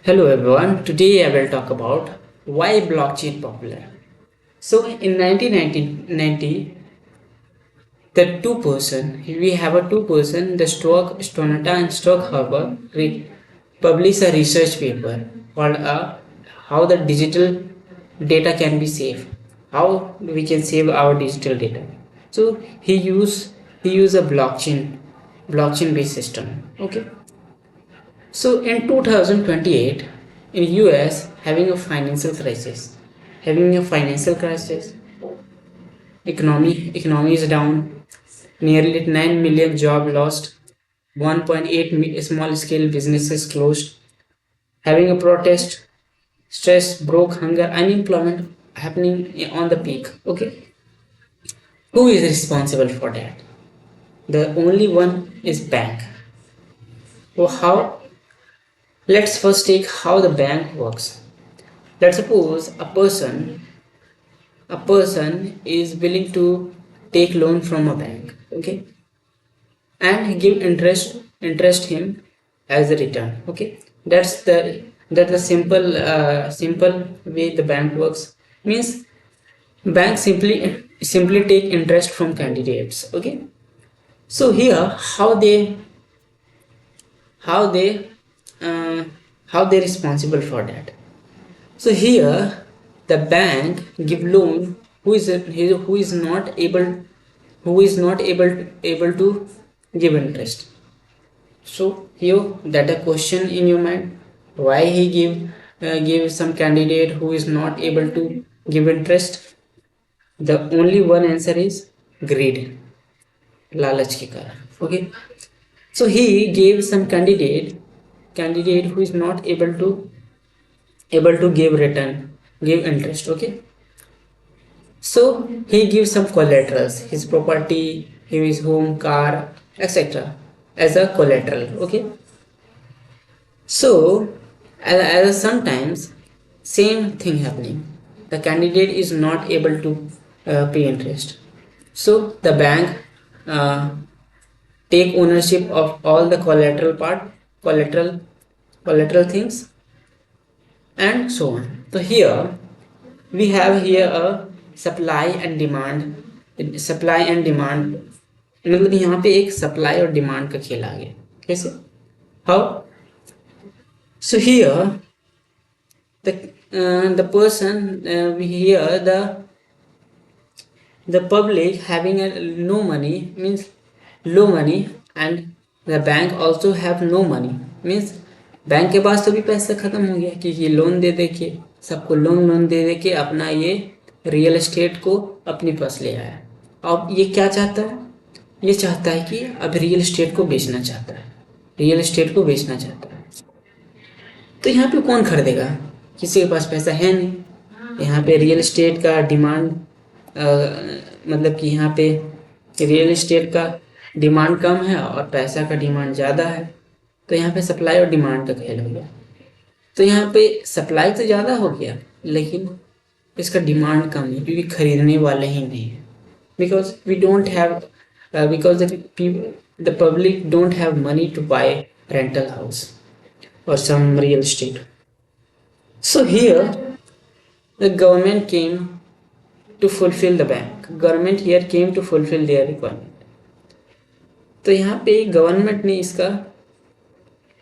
Hello everyone, today I will talk about why blockchain popular. So in 1990, we have a two-person, the Stonata and Stock Harbor publish a research paper called How the Digital Data Can Be Saved. How we can save our digital data. So he used a blockchain based system. Okay. So in 2028, in US having a financial crisis, economy is down, nearly 9 million job lost, 1.8 small scale businesses closed, having a protest, stress, broke, hunger, unemployment happening on the peak. Okay, who is responsible for that? The only one is bank. So how? Let's first take how the bank works. Let's suppose a person is willing to take loan from a bank, okay, and give interest him as a return. Okay, that's the simple way the bank works. Means bank simply take interest from candidates. Okay, so here how they uh, how they responsible for that. So here the bank give loan who is not able to give interest. So here that a question in your mind, why he give some candidate who is not able to give interest. The only one answer is greed, lalach ke karan. Okay, so he gave some candidate who is not able to give interest. Okay, so he gives some collaterals, his property, his home, car, etc. as a collateral. Okay, so as sometimes same thing happening, the candidate is not able to pay interest. So the bank uh, take ownership of all the collateral collateral things, and so on. So here we have here a supply and demand मतलब यहाँ पे एक supply और demand का खेल आ गया. कैसे? How? So here the person we hear the public having no money, means low money, and the bank also have no money, means bank के पास तो भी पैसा खत्म हो गया क्योंकि लोन दे के सबको लोन दे के अपना ये रियल एस्टेट को अपने पास ले आया. अब ये क्या चाहता है? ये चाहता है कि अब रियल एस्टेट को बेचना चाहता है. तो यहाँ पे कौन खरीदेगा? किसी के पास पैसा है नहीं. यहाँ पे रियल एस्टेट का डिमांड मतलब कि यहाँ पे रियल एस्टेट का डिमांड कम है और पैसा का डिमांड ज़्यादा है. तो यहाँ पे सप्लाई और डिमांड का खेल हो गया. तो यहाँ पे सप्लाई तो ज़्यादा हो गया लेकिन इसका डिमांड कम है क्योंकि खरीदने वाले ही नहीं है. Because we don't have because the public don't have money to buy rental house or some real estate. So here the government came to fulfill the bank. Government here came to fulfill their requirement. तो यहाँ पे government ने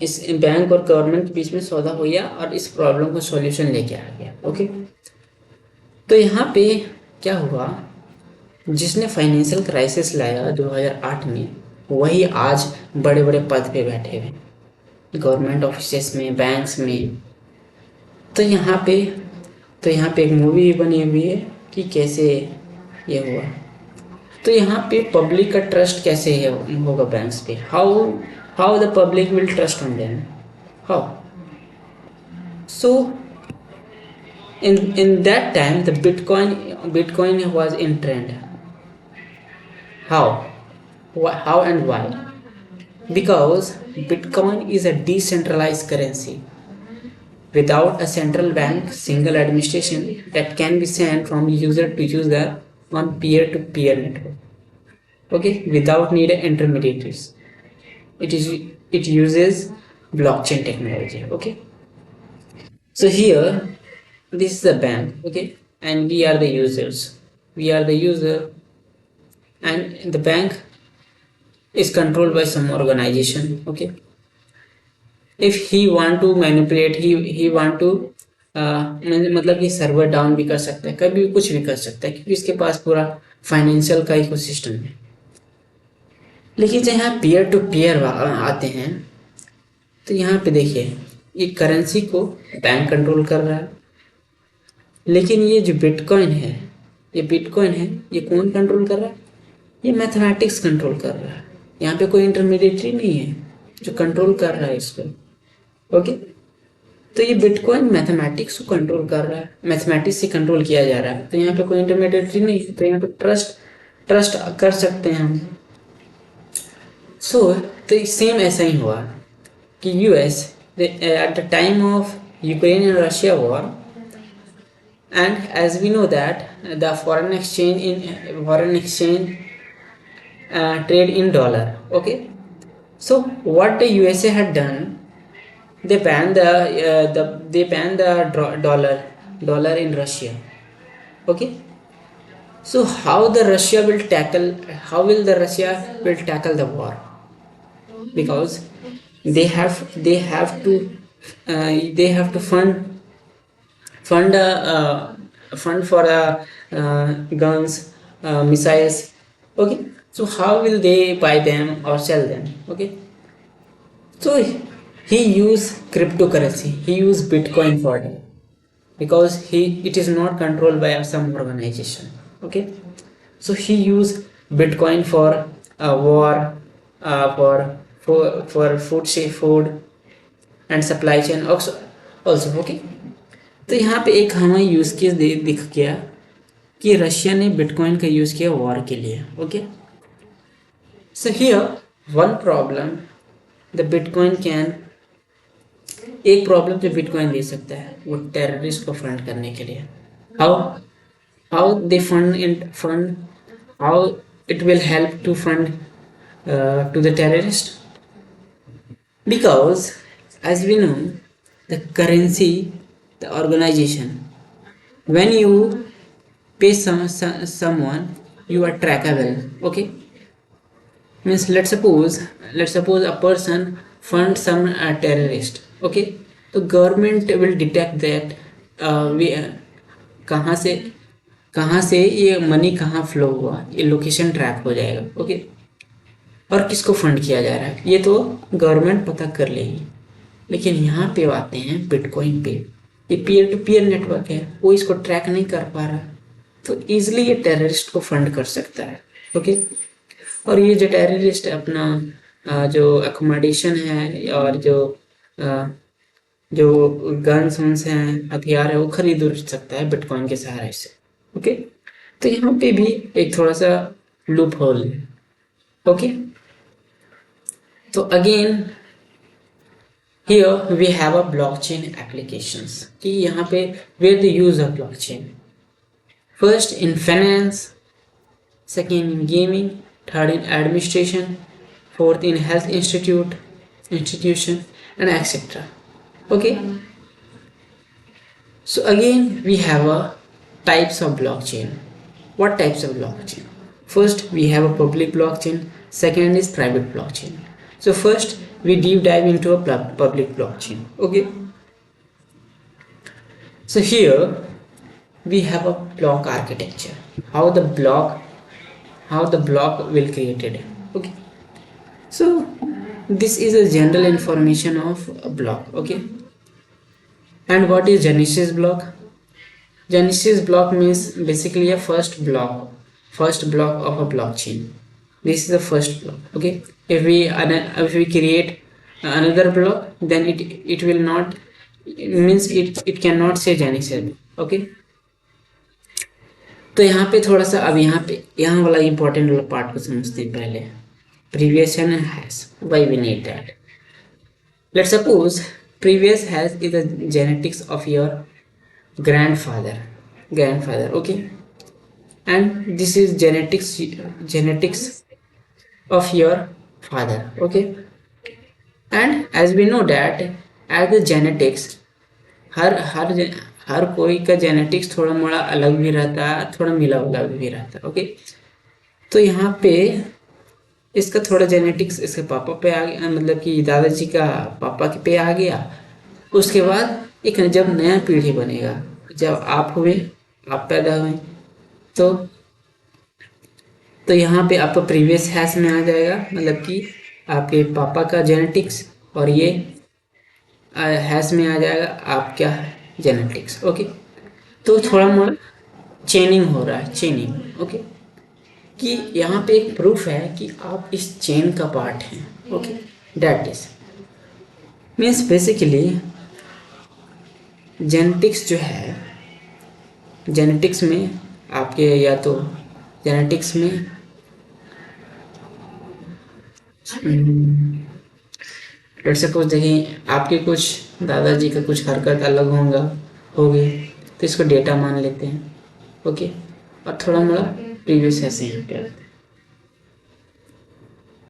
इस bank और government के बीच में सौदा हो गया और इस प्रॉब्लम को सॉल्यूशन लेके आ गया. ओके, तो यहाँ पे क्या हुआ, जिसने फाइनेंशियल क्राइसिस लाया 2008 में वही आज बड़े बड़े पद पे बैठे हुए गवर्नमेंट ऑफिसेस में, बैंक्स में. तो यहाँ पे एक मूवी बनी हुई है कि कैसे ये हुआ. तो यहाँ पे पब्लिक का ट्रस्ट कैसे होगा बैंक्स पे. How the public will trust on them. How? So in that time the bitcoin was in trend. How and why? Because bitcoin is a decentralized currency without a central bank, single administration that can be sent from user to user on peer to peer network. Okay, without need intermediaries. It uses blockchain technology. Okay, So here, this is the bank, okay, and we are the users. We are the user, and the bank is controlled by some organization, okay. If he want to manipulate, he want to मतलब कि server down भी कर सकता है, कभी भी कुछ भी कर सकता है, क्योंकि इसके पास पूरा फाइनेंशियल का इकोसिस्टम है। लेकिन जब यहाँ पीयर टू पीयर आते हैं, तो यहाँ पे देखिए, ये करेंसी को बैंक कंट्रोल कर रहा है, लेकिन ये जो बिटकॉइन है, ये कौन कंट्रोल कर रहा है? ये मैथमेटिक्स कंट्रोल कर रहा है। यहाँ पे कोई इंटरमीडिएटरी नहीं है जो कंट्रोल कर रहा है इसको, ओके। तो ये बिटकॉइन मैथमेटिक्स को कंट्रोल कर रहा है, मैथमेटिक्स से कंट्रोल किया जा रहा है, तो यहाँ पे कोई इंटरमीडिएटरी नहीं है, तो यहाँ पे ट्रस्ट कर सकते हैं हम। तो सेम ऐसा ही हुआ कि US at the time of Ukraine and Russia war, and as we know that the foreign exchange trade in dollar, okay. So what the USA had done, they banned the dollar in Russia, okay. So how will the Russia will tackle the war? Because they have to fund for guns, missiles, okay. So how will they buy them or sell them, okay. So he used cryptocurrency, he used Bitcoin for that, because it is not controlled by some organization, okay. So he used Bitcoin for war, for food and supply chain also, okay. तो यहाँ पे एक हमें use case दिख गया कि Russia ने bitcoin का यूज़ किया वॉर के लिए, okay. So here one problem the bitcoin can, एक प्रॉब्लम जो बिटकॉइन दे सकता है वो टेररिस्ट को फंड करने के लिए। How they fund how it will help to fund to the terrorist, because as we know the currency, the organization, when you pay someone, you are trackable, okay. Means let's suppose a person funds some terrorist, okay. तो government will detect that कहाँ से ये money कहाँ flow हुआ, ये location track हो जाएगा, okay. और किसको फंड किया जा रहा है ये तो गवर्नमेंट पता कर लेगी। लेकिन यहाँ पे आते हैं बिटकॉइन पे, ये पीयर टू पीयर नेटवर्क है, वो इसको ट्रैक नहीं कर पा रहा, तो इजीली ये टेररिस्ट को फंड कर सकता है, ओके। और ये जो टेररिस्ट अपना जो अकोमोडेशन है और जो गन्स हैं, हथियार है, वो खरीद सकता है बिटकॉइन के सहारे से, ओके। तो यहाँ पे भी एक थोड़ा सा लूप होल है, ओके। तो again here we have a blockchain applications कि यहाँ पे where the use of blockchain, first in finance, second in gaming, third in administration, fourth in health institution and etc, okay. So again we have a types of blockchain. What types of blockchain? First we have a public blockchain, second is private blockchain. So first we deep dive into a public blockchain, okay. So here we have a block architecture, how the block will created, okay. So this is a general information of a block, okay. And what is Genesis block? Genesis block means basically a first block of a blockchain. This is the first block, okay. If we create another block, then it will not, means it cannot say Genesis, okay. तो यहाँ पे थोड़ा सा, अब यहाँ वाला important वाला part को समझते हैं पहले, previous and has, why we need that. Let's suppose previous has is the genetics of your grandfather, okay, and this is genetics of your father, okay. And as we know that as the genetics, हर कोई का genetics थोड़ा मोड़ा अलग भी रहता है, थोड़ा मिला अलग भी रहता है। ओके, तो यहाँ पे इसका थोड़ा जेनेटिक्स इसके पापा पे आ गया, मतलब कि दादाजी का पापा के पे आ गया। उसके बाद एक जब नया पीढ़ी बनेगा, जब आप हुए, आप पैदा हुए, तो यहाँ पे आपका प्रीवियस हैश में आ जाएगा, मतलब कि आपके पापा का जेनेटिक्स, और ये हैश में आ जाएगा आपका जेनेटिक्स। ओके, तो थोड़ा मोड़ा चेनिंग हो रहा है, चेनिंग। ओके, कि यहाँ पे एक प्रूफ है कि आप इस चेन का पार्ट हैं। Okay, that is means basically genetics जो है, जेनेटिक्स में आपके या तो जेनेटिक्स में लेट्स सपोज देखिए आपके कुछ दादाजी का कुछ हरकत अलग होगी, तो इसको डेटा मान लेते हैं। ओके, और थोड़ा मोड़ा प्रीवियस ऐसे यहाँ पे